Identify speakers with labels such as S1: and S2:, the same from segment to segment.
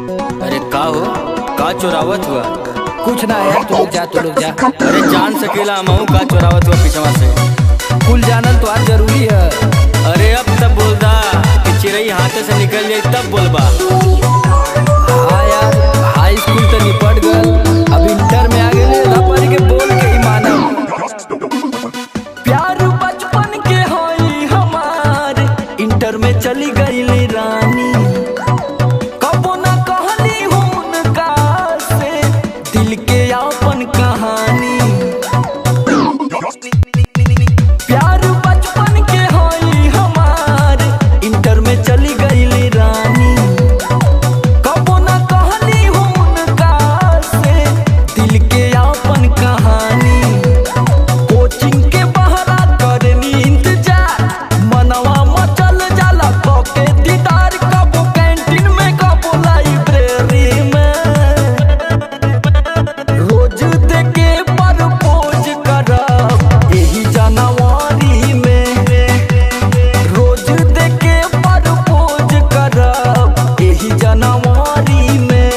S1: अरे का हो, का चोरावत हुआ?
S2: कुछ ना यार, तू लोग जा तू लोग जा।
S1: अरे जान सकेला हमहू का चोरावत हुआ पिछवा से।
S2: कुल जानल तो आज जरूरी है।
S1: अरे अब तब बोल दा कि चिड़ई हाथे से निकल जाए तब बोलबा।
S2: हाँ यार, हाई स्कूल तो निपट गल, अब इंटर में आ गए धपर के बोल के ही मानब। प्यार बचपन के होई हमार, इंटर में चली गई रानी। कबो ना कहली उनका से दिल के अपन कहानी। प्यार बचपन के होई हमार, इंटर में चली गई रानी। कबो ना कहली उनका से दिल के अपन कहानी। कोचिंग के बहरा करनी इंतजार, मनवा मचल जाला के दीदार। कबो कैंटीन में कबो लाइब्रेरी में, रोज देके प्रपोज करब एही जनवरी में। रोज देके प्रपोज करब एही जनवरी में।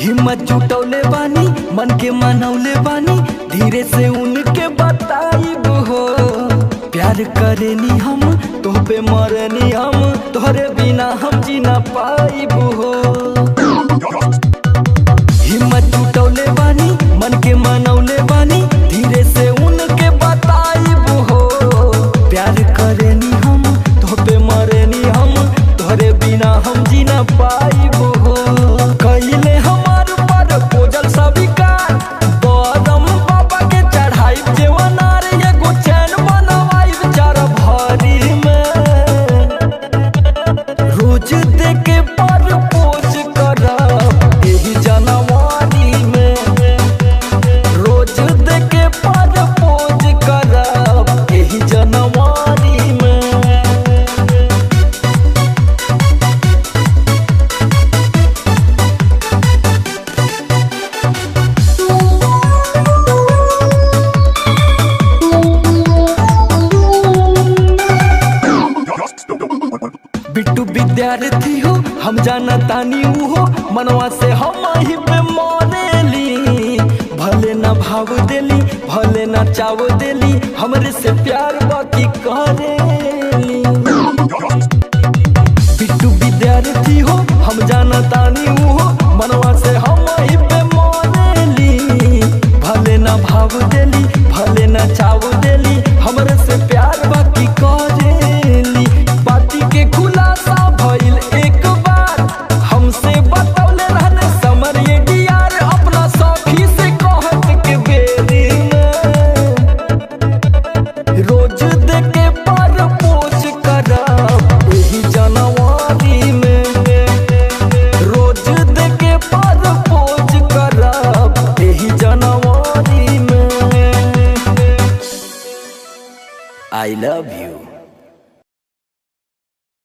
S2: हिम्मत जुटौले बानी, मन के मनौले बानी, धीरे से उनके बताइब हो। प्यार करेनी हम, तोह पे मरनी हम, तोहरे बिना हम जी ना पाइब हो। हिम्मत जुटौले बानी, मन के मनौले बानी, धीरे से उनके बताइब हो। प्यार करेनी हम, तोह पे मरनी हम, तोहरे बिना हम जी ना पाइब हो। कइले हमार प्रपोजल स्वीकार, बदम बाबा के चढ़ाई जेवनार। एगो चैन बनवाई चार भरी में, रोज देके प्रपोज करब एही जनवरी में। रोज देके प्रपोज करब एही जनवरी में। बिट्टू विद्यार्थी हो, हम जाना तानी हो, मनवा से हम ही पे मरेली। भले ना भाव देली, भले ना चाव देली, हमरे से प्यार बाकी करेली। बिट्टू विद्यार्थी हो, हम जाना तानी हो, मनवा से हम ही पे मरेली। भले ना भाव देली, भले ना चाव देली, हमरे से प्यार बाकी करेली। बाती के खुलासा भइल एक बार, हमसे बतौले रहने समर ये डियार। अपना सखी से कहत के बेरी में, रोज देके प्रपोज करब एही जनवरी में। रोज देके प्रपोज करब एही जनवरी में। I love you.